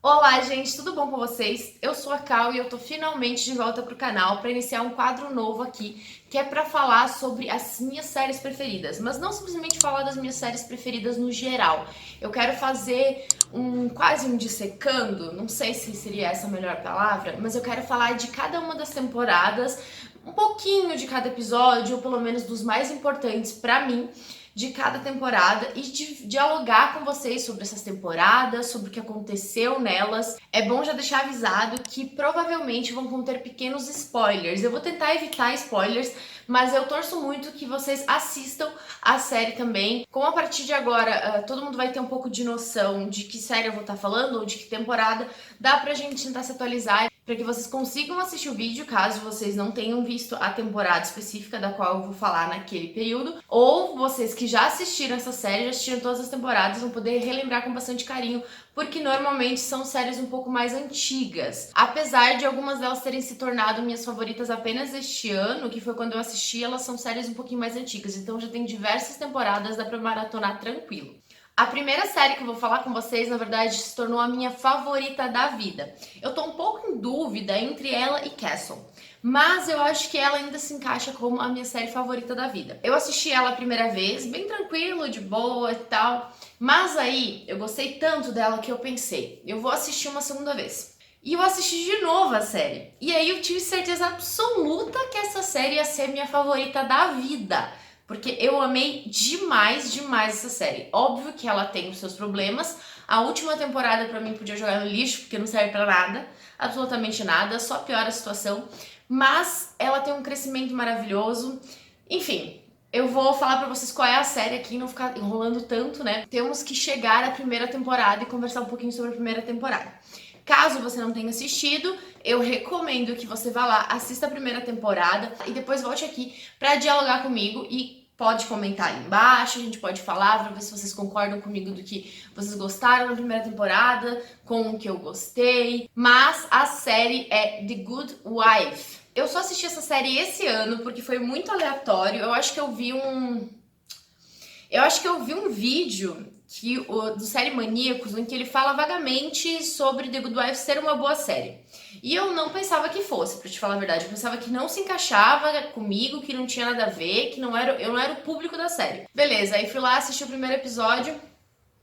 Olá, gente, tudo bom com vocês? Eu sou a Cal e eu tô finalmente de volta pro canal para iniciar um quadro novo aqui, que é para falar sobre as minhas séries preferidas, mas não simplesmente falar das minhas séries preferidas no geral. Eu quero fazer quase um dissecando, não sei se seria essa a melhor palavra, mas eu quero falar de cada uma das temporadas, um pouquinho de cada episódio, ou pelo menos dos mais importantes para mim de cada temporada e de dialogar com vocês sobre essas temporadas, sobre o que aconteceu nelas. É bom já deixar avisado que provavelmente vão conter pequenos spoilers. Eu vou tentar evitar spoilers, mas eu torço muito que vocês assistam a série também. Como a partir de agora todo mundo vai ter um pouco de noção de que série eu vou estar falando ou de que temporada, dá pra gente tentar se atualizar para que vocês consigam assistir o vídeo, caso vocês não tenham visto a temporada específica da qual eu vou falar naquele período, ou vocês que já assistiram essa série, já assistiram todas as temporadas, vão poder relembrar com bastante carinho, porque normalmente são séries um pouco mais antigas. Apesar de algumas delas terem se tornado minhas favoritas apenas este ano, que foi quando eu assisti, elas são séries um pouquinho mais antigas, então já tem diversas temporadas, dá pra maratonar tranquilo. A primeira série que eu vou falar com vocês, na verdade, se tornou a minha favorita da vida. Eu tô um pouco em dúvida entre ela e Castle, mas eu acho que ela ainda se encaixa como a minha série favorita da vida. Eu assisti ela a primeira vez, bem tranquilo, de boa e tal, mas aí eu gostei tanto dela que eu pensei, eu vou assistir uma segunda vez. E eu assisti de novo a série. E aí eu tive certeza absoluta que essa série ia ser minha favorita da vida. Porque eu amei demais, demais essa série. Óbvio que ela tem os seus problemas. A última temporada pra mim podia jogar no lixo, porque não serve pra nada, absolutamente nada, só piora a situação. Mas ela tem um crescimento maravilhoso. Enfim, eu vou falar pra vocês qual é a série aqui, não ficar enrolando tanto, né? Temos que chegar à primeira temporada e conversar um pouquinho sobre a primeira temporada. Caso você não tenha assistido, eu recomendo que você vá lá, assista a primeira temporada e depois volte aqui pra dialogar comigo e pode comentar aí embaixo, a gente pode falar pra ver se vocês concordam comigo do que vocês gostaram da primeira temporada, com o que eu gostei. Mas a série é The Good Wife. Eu só assisti essa série esse ano porque foi muito aleatório. Eu acho que eu vi um vídeo do Série Maníacos, em que ele fala vagamente sobre The Good Wife ser uma boa série. E eu não pensava que fosse, pra te falar a verdade. Eu pensava que não se encaixava comigo, que não tinha nada a ver, que eu não era o público da série. Beleza, aí fui lá, assisti o primeiro episódio,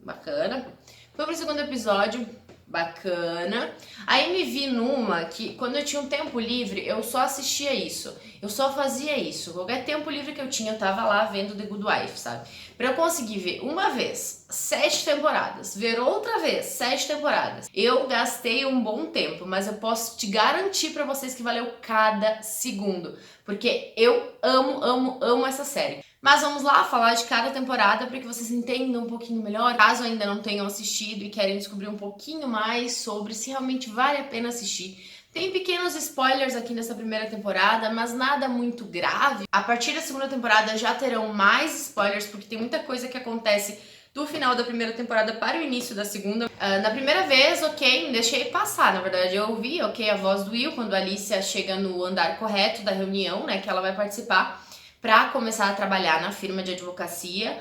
bacana. Fui pro segundo episódio, bacana. Aí me vi numa que, quando eu tinha um tempo livre, eu só assistia isso. Eu só fazia isso. Qualquer tempo livre que eu tinha, eu tava lá vendo The Good Wife, sabe? Pra eu conseguir ver uma vez 7 temporadas, ver outra vez 7 temporadas, eu gastei um bom tempo, mas eu posso te garantir pra vocês que valeu cada segundo. Porque eu amo, amo, amo essa série. Mas vamos lá falar de cada temporada para que vocês entendam um pouquinho melhor, caso ainda não tenham assistido e querem descobrir um pouquinho mais sobre se realmente vale a pena assistir. Tem pequenos spoilers aqui nessa primeira temporada, mas nada muito grave. A partir da segunda temporada já terão mais spoilers, porque tem muita coisa que acontece do final da primeira temporada para o início da segunda. Na primeira vez, ok, deixei passar. Na verdade, eu ouvi, ok, a voz do Will quando a Alicia chega no andar correto da reunião, né, que ela vai participar, para começar a trabalhar na firma de advocacia.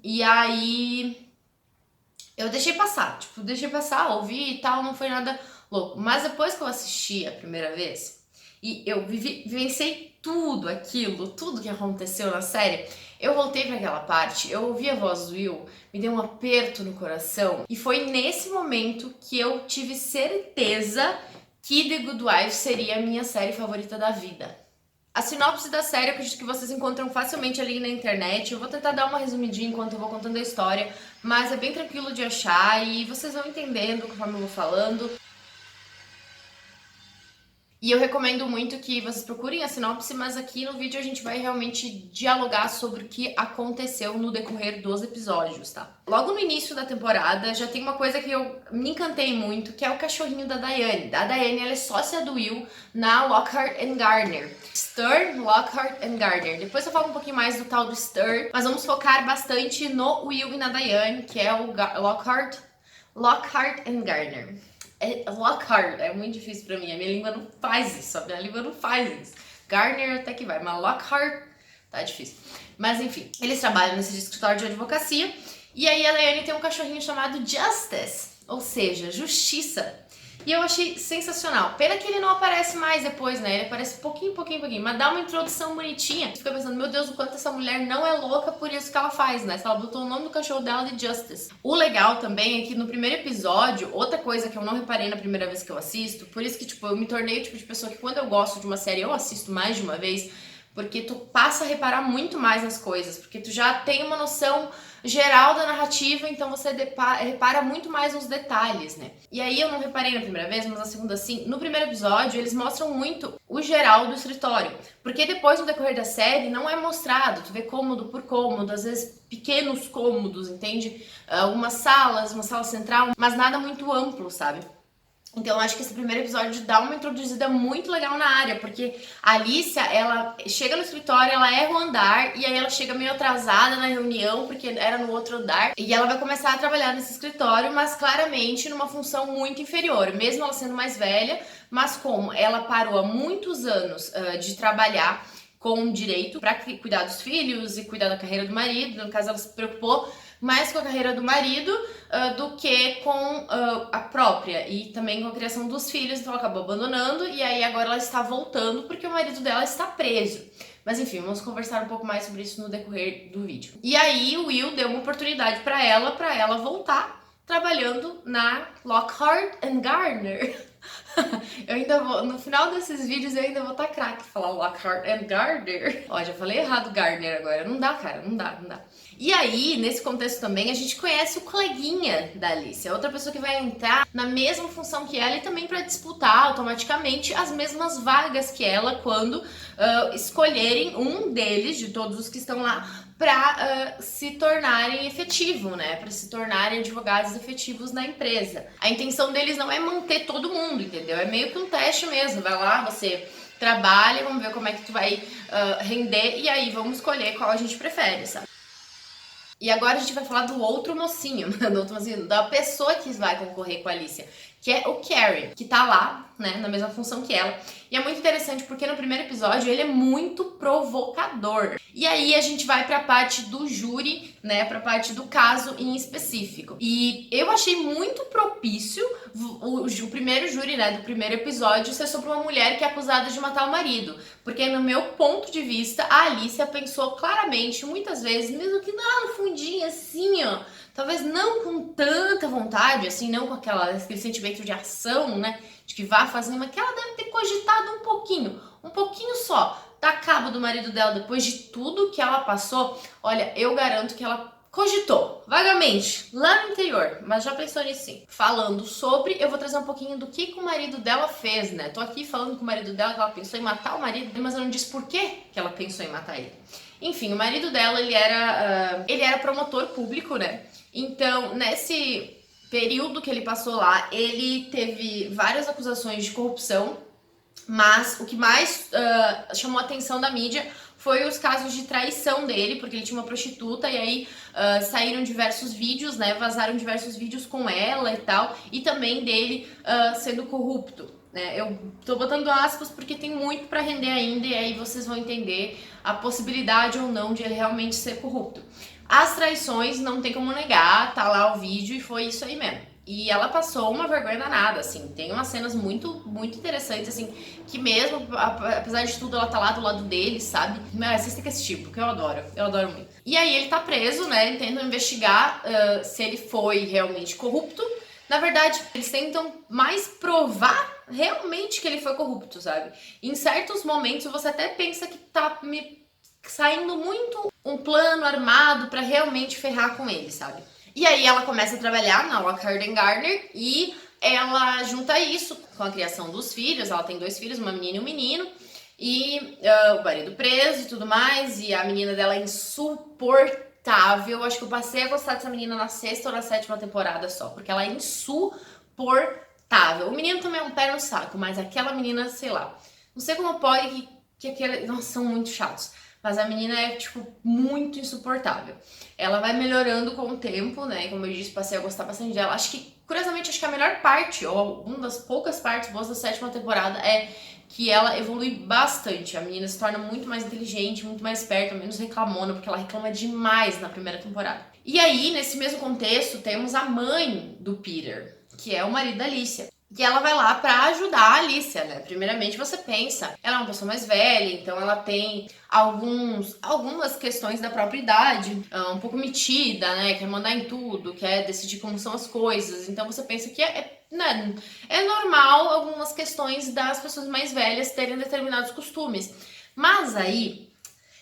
E aí eu deixei passar, ouvi e tal, não foi nada louco. Mas depois que eu assisti a primeira vez e eu vivenciei tudo aquilo, tudo que aconteceu na série, eu voltei para aquela parte, eu ouvi a voz do Will, me deu um aperto no coração e foi nesse momento que eu tive certeza que The Good Wife seria a minha série favorita da vida. A sinopse da série eu acredito que vocês encontram facilmente ali na internet. Eu vou tentar dar uma resumidinha enquanto eu vou contando a história, mas é bem tranquilo de achar e vocês vão entendendo conforme eu vou falando. E eu recomendo muito que vocês procurem a sinopse, mas aqui no vídeo a gente vai realmente dialogar sobre o que aconteceu no decorrer dos episódios, tá? Logo no início da temporada já tem uma coisa que eu me encantei muito, que é o cachorrinho da Diane. A Diane, ela é sócia do Will na Lockhart and Gardner. Stern, Lockhart and Gardner. Depois eu falo um pouquinho mais do tal do Stern, mas vamos focar bastante no Will e na Diane, que é o Lockhart and Gardner. Lockhart, é muito difícil pra mim, a minha língua não faz isso, Gardner até que vai, mas Lockhart tá difícil. Mas enfim, eles trabalham nesse escritório de advocacia, e aí a Diane tem um cachorrinho chamado Justice. ou seja, justiça. E eu achei sensacional. Pena que ele não aparece mais depois, né? Ele aparece pouquinho, mas dá uma introdução bonitinha. Fica pensando, meu Deus, o quanto essa mulher não é louca por isso que ela faz, né? Se ela botou o nome do cachorro dela de Justice. O legal também é que no primeiro episódio, outra coisa que eu não reparei na primeira vez que eu assisto, por isso que, tipo, eu me tornei o tipo de pessoa que quando eu gosto de uma série, eu assisto mais de uma vez, porque tu passa a reparar muito mais nas coisas, porque tu já tem uma noção geral da narrativa, então você repara muito mais nos detalhes, né? E aí eu não reparei na primeira vez, mas na segunda sim. No primeiro episódio, eles mostram muito o geral do escritório, porque depois, no decorrer da série, não é mostrado. Tu vê cômodo por cômodo, às vezes pequenos cômodos, entende? Algumas salas, uma sala central, mas nada muito amplo, sabe? Então eu acho que esse primeiro episódio dá uma introduzida muito legal na área, porque a Alicia, ela chega no escritório, ela erra o andar, e aí ela chega meio atrasada na reunião, porque era no outro andar, e ela vai começar a trabalhar nesse escritório, mas claramente numa função muito inferior, mesmo ela sendo mais velha, mas como ela parou há muitos anos de trabalhar com direito para cuidar dos filhos e cuidar da carreira do marido, no caso ela se preocupou mais com a carreira do marido do que com a própria e também com a criação dos filhos, então ela acabou abandonando e aí agora ela está voltando porque o marido dela está preso. Mas enfim, vamos conversar um pouco mais sobre isso no decorrer do vídeo. E aí o Will deu uma oportunidade para ela voltar trabalhando na Lockhart and Gardner. Eu ainda vou, no final desses vídeos eu ainda vou estar craque falar Lockhart and Gardner. Ó, já falei errado Gardner agora. Não dá, cara, não dá. E aí, nesse contexto também, a gente conhece o coleguinha da Alicia, outra pessoa que vai entrar na mesma função que ela e também para disputar automaticamente as mesmas vagas que ela quando escolherem um deles, de todos os que estão lá, para se tornarem efetivo, né? Para se tornarem advogados efetivos na empresa. A intenção deles não é manter todo mundo, entendeu? É meio que um teste mesmo. Vai lá, você trabalha, vamos ver como é que tu vai render e aí vamos escolher qual a gente prefere, sabe? E agora a gente vai falar do outro mocinho, da pessoa que vai concorrer com a Alicia, que é o Carrie, que tá lá, né, na mesma função que ela. E é muito interessante porque no primeiro episódio ele é muito provocador. E aí a gente vai pra parte do júri, né, pra parte do caso em específico. E eu achei muito propício o primeiro júri, né, do primeiro episódio ser sobre uma mulher que é acusada de matar o marido. Porque no meu ponto de vista, a Alicia pensou claramente, muitas vezes, mesmo que lá no fundinho, assim, ó, talvez não com tanta vontade, assim, não com aquele sentimento de ação, né, de que vá fazer, mas que ela deve ter cogitado um pouquinho só, dar cabo do marido dela depois de tudo que ela passou. Olha, eu garanto que ela cogitou, vagamente, lá no interior, mas já pensou nisso sim. Falando sobre, eu vou trazer um pouquinho do que o marido dela fez, né? Tô aqui falando com o marido dela que ela pensou em matar o marido, mas eu não disse por que ela pensou em matar ele. Enfim, o marido dela, ele era promotor público, né? Então, nesse período que ele passou lá, ele teve várias acusações de corrupção, mas o que mais chamou a atenção da mídia foi os casos de traição dele, porque ele tinha uma prostituta e aí saíram diversos vídeos, né, vazaram diversos vídeos com ela e tal, e também dele sendo corrupto. Né? Eu tô botando aspas porque tem muito pra render ainda e aí vocês vão entender a possibilidade ou não de ele realmente ser corrupto. As traições não tem como negar, tá lá o vídeo e foi isso aí mesmo. E ela passou uma vergonha danada, assim. Tem umas cenas muito, muito interessantes, assim, que mesmo, apesar de tudo, ela tá lá do lado dele, sabe? Mas vocês têm que assistir, porque eu adoro muito. E aí ele tá preso, né? Tentam investigar se ele foi realmente corrupto. Na verdade, eles tentam mais provar realmente que ele foi corrupto, sabe? Em certos momentos você até pensa que tá me saindo muito um plano armado pra realmente ferrar com ele, sabe? E aí ela começa a trabalhar na Lockhart and Gardner e ela junta isso com a criação dos filhos. Ela tem 2 filhos, uma menina e um menino. E o marido preso e tudo mais. E a menina dela é insuportável. Acho que eu passei a gostar dessa menina na 6ª ou na 7ª temporada só. Porque ela é insuportável. O menino também é um pé no saco, mas aquela menina, sei lá. Não sei como pode que aquele... Nossa, são muito chatos. Mas a menina é, tipo, muito insuportável. Ela vai melhorando com o tempo, né? Como eu disse, passei a gostar bastante dela. Acho que, curiosamente, acho que a melhor parte, ou uma das poucas partes boas da 7ª temporada é que ela evolui bastante. A menina se torna muito mais inteligente, muito mais esperta, menos reclamona, porque ela reclama demais na primeira temporada. E aí, nesse mesmo contexto, temos a mãe do Peter, que é o marido da Alicia. Que ela vai lá pra ajudar a Alicia, né? Primeiramente você pensa, ela é uma pessoa mais velha, então ela tem algumas questões da própria idade, um pouco metida, né? Quer mandar em tudo, quer decidir como são as coisas. Então você pensa que né, é normal algumas questões das pessoas mais velhas terem determinados costumes. Mas aí,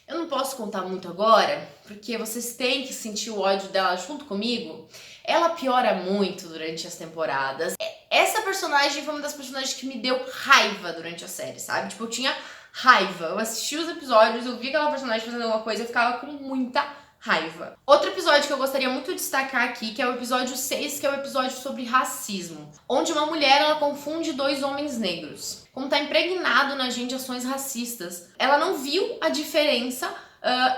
eu não posso contar muito agora, porque vocês têm que sentir o ódio dela junto comigo. Ela piora muito durante as temporadas. Essa personagem foi uma das personagens que me deu raiva durante a série, sabe? Tipo, eu tinha raiva. Eu assisti os episódios, eu vi aquela personagem fazendo alguma coisa, eu ficava com muita raiva. Outro episódio que eu gostaria muito de destacar aqui, que é o episódio 6, que é o episódio sobre racismo, onde uma mulher, ela confunde dois homens negros. Como tá impregnado na gente ações racistas, ela não viu a diferença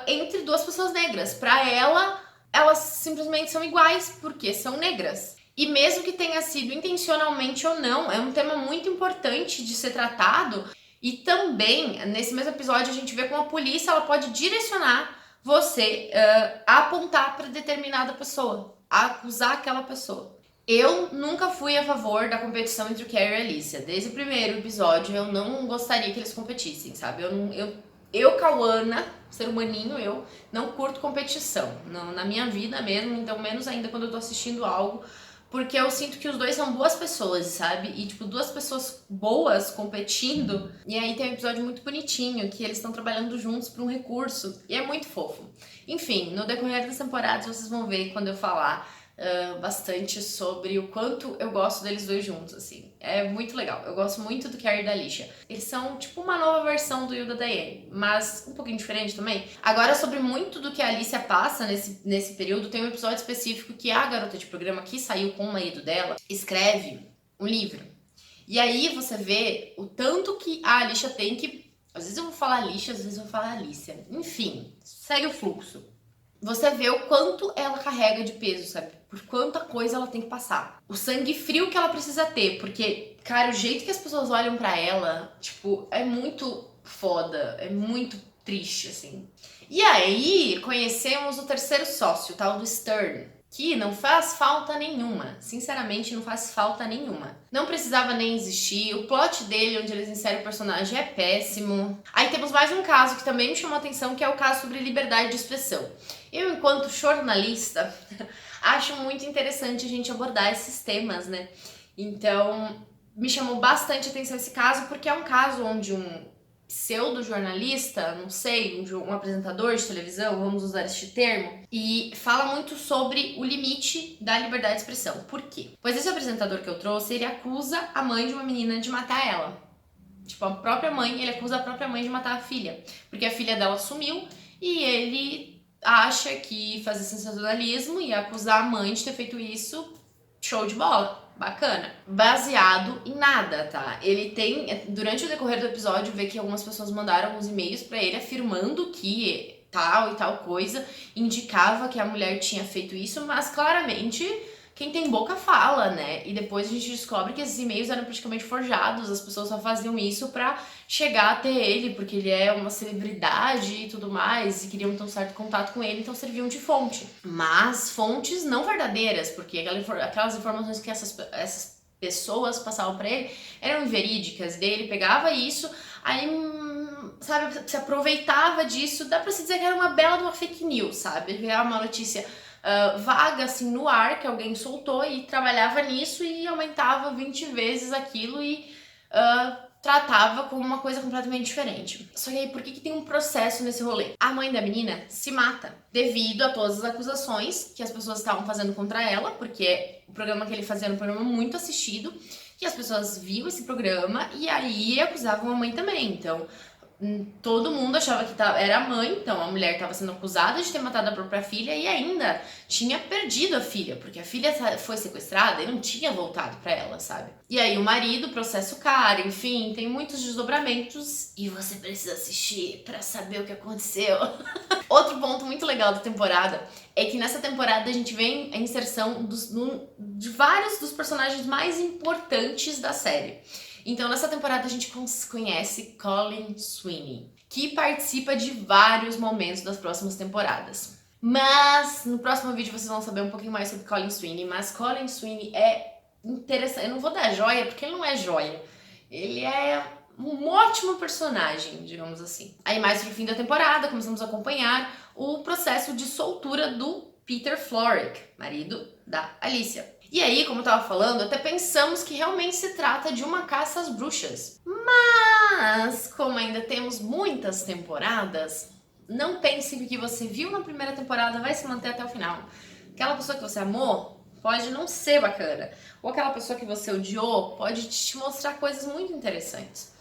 entre duas pessoas negras. Pra ela, elas simplesmente são iguais, porque são negras. E mesmo que tenha sido intencionalmente ou não, é um tema muito importante de ser tratado. E também, nesse mesmo episódio, a gente vê como a polícia ela pode direcionar você a apontar para determinada pessoa, a acusar aquela pessoa. Eu nunca fui a favor da competição entre o Carrie e a Alicia. Desde o primeiro episódio, eu não gostaria que eles competissem, sabe? Cauana, ser humaninho, eu não curto competição. Não, na minha vida mesmo, então menos ainda quando eu tô assistindo algo. Porque eu sinto que os dois são boas pessoas, sabe? E, tipo, duas pessoas boas competindo. E aí tem um episódio muito bonitinho, que eles estão trabalhando juntos pra um recurso. E é muito fofo. Enfim, no decorrer das temporadas vocês vão ver quando eu falar bastante sobre o quanto eu gosto deles dois juntos, assim. É muito legal. Eu gosto muito do Carrie e da Alicia. Eles são, tipo, uma nova versão do Will da Diane, mas um pouquinho diferente também. Agora, sobre muito do que a Alicia passa nesse período, tem um episódio específico que a garota de programa que saiu com o marido dela escreve um livro. E aí você vê o tanto que a Alicia tem que... Às vezes eu vou falar Alicia, às vezes eu vou falar Alicia. Enfim, segue o fluxo. Você vê o quanto ela carrega de peso, sabe? Por quanta coisa ela tem que passar. O sangue frio que ela precisa ter, porque, cara, o jeito que as pessoas olham pra ela, tipo, é muito foda, é muito triste, assim. E aí, conhecemos o terceiro sócio, o tal do Stern, que não faz falta nenhuma. Sinceramente, não faz falta nenhuma. Não precisava nem existir. O plot dele, onde eles inserem o personagem, é péssimo. Aí temos mais um caso que também me chamou a atenção, que é o caso sobre liberdade de expressão. Eu, enquanto jornalista, acho muito interessante a gente abordar esses temas, né? Então, me chamou bastante a atenção esse caso, porque é um caso onde um pseudo-jornalista, não sei, um apresentador de televisão, vamos usar este termo, e fala muito sobre o limite da liberdade de expressão. Por quê? Pois esse apresentador que eu trouxe, ele acusa a mãe de uma menina de matar ela. Tipo, a própria mãe, ele acusa a própria mãe de matar a filha, porque a filha dela sumiu e ele acha que fazer sensacionalismo e acusar a mãe de ter feito isso, show de bola. Bacana. Baseado em nada, tá? Ele tem, durante o decorrer do episódio, vê que algumas pessoas mandaram uns e-mails pra ele afirmando que tal e tal coisa indicava que a mulher tinha feito isso, mas claramente quem tem boca fala, né? E depois a gente descobre que esses e-mails eram praticamente forjados, as pessoas só faziam isso pra chegar até ele, porque ele é uma celebridade e tudo mais, e queriam ter um certo contato com ele, então serviam de fonte. Mas fontes não verdadeiras, porque aquelas informações que essas pessoas passavam pra ele eram inverídicas, daí ele pegava isso, aí, sabe, se aproveitava disso, dá pra se dizer que era uma bela de uma fake news, sabe? Era uma notícia vaga, assim, no ar, que alguém soltou e trabalhava nisso e aumentava 20 vezes aquilo e tratava como uma coisa completamente diferente. Só que aí, por que tem um processo nesse rolê? A mãe da menina se mata devido a todas as acusações que as pessoas estavam fazendo contra ela, porque o programa que ele fazia era um programa muito assistido, e as pessoas viam esse programa e aí acusavam a mãe também. Então, todo mundo achava que era a mãe, então a mulher estava sendo acusada de ter matado a própria filha e ainda tinha perdido a filha, porque a filha foi sequestrada e não tinha voltado para ela, sabe? E aí o marido processa o cara, enfim, tem muitos desdobramentos e você precisa assistir para saber o que aconteceu. Outro ponto muito legal da temporada é que nessa temporada a gente vê a inserção de vários dos personagens mais importantes da série. Então, nessa temporada a gente conhece Colin Sweeney, que participa de vários momentos das próximas temporadas. Mas, no próximo vídeo vocês vão saber um pouquinho mais sobre Colin Sweeney, mas Colin Sweeney é interessante. Eu não vou dar joia porque ele não é joia. Ele é um ótimo personagem, digamos assim. Aí mais pro fim da temporada, começamos a acompanhar o processo de soltura do Peter Florrick, marido da Alicia. E aí, como eu tava falando, até pensamos que realmente se trata de uma caça às bruxas. Mas, como ainda temos muitas temporadas, não pense que o que você viu na primeira temporada vai se manter até o final. Aquela pessoa que você amou pode não ser bacana. Ou aquela pessoa que você odiou pode te mostrar coisas muito interessantes.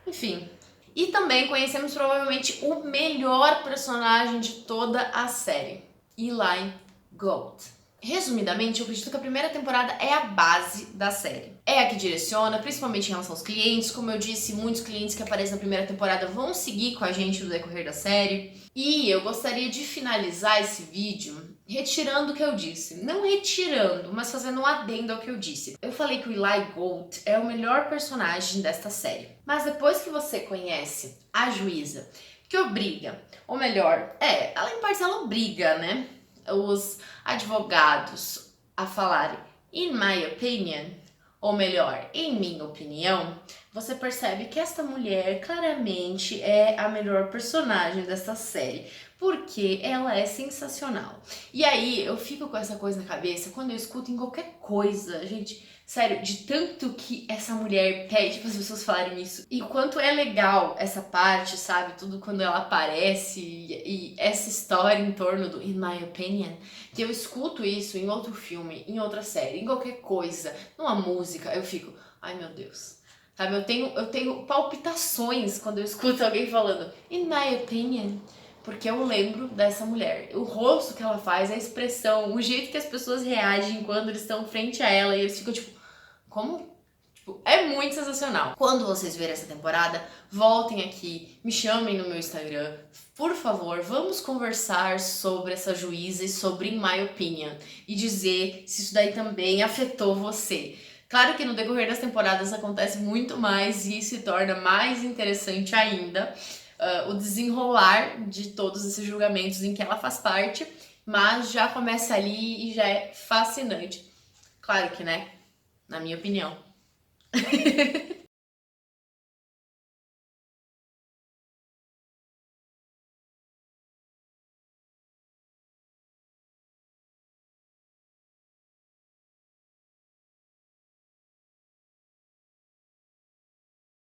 Enfim. E também conhecemos provavelmente o melhor personagem de toda a série, Eli Gold. Resumidamente, eu acredito que a primeira temporada é a base da série. É a que direciona, principalmente em relação aos clientes. Como eu disse, muitos clientes que aparecem na primeira temporada vão seguir com a gente no decorrer da série. E eu gostaria de finalizar esse vídeo retirando o que eu disse. Não retirando, mas fazendo um adendo ao que eu disse. Eu falei que o Eli Gold é o melhor personagem desta série. Mas depois que você conhece a juíza, que obriga, ou melhor, ela em parte ela obriga, né, os advogados a falarem in my opinion, ou melhor, em minha opinião, você percebe que esta mulher claramente é a melhor personagem dessa série, porque ela é sensacional. E aí eu fico com essa coisa na cabeça quando eu escuto em qualquer coisa, gente, sério, de tanto que essa mulher pede para as pessoas falarem isso. E o quanto é legal essa parte, sabe? Tudo quando ela aparece e essa história em torno do in my opinion, que eu escuto isso em outro filme, em outra série, em qualquer coisa, numa música, eu fico, ai meu Deus. Sabe, eu tenho palpitações quando eu escuto alguém falando in my opinion, porque eu lembro dessa mulher. O rosto que ela faz, a expressão, o jeito que as pessoas reagem quando eles estão frente a ela e eles ficam tipo, como? Tipo, é muito sensacional. Quando vocês verem essa temporada, voltem aqui, me chamem no meu Instagram. Por favor, vamos conversar sobre essa juíza e sobre In My Opinion. E dizer se isso daí também afetou você. Claro que no decorrer das temporadas acontece muito mais e se torna mais interessante ainda o desenrolar de todos esses julgamentos em que ela faz parte. Mas já começa ali e já é fascinante. Claro que, né? Na minha opinião.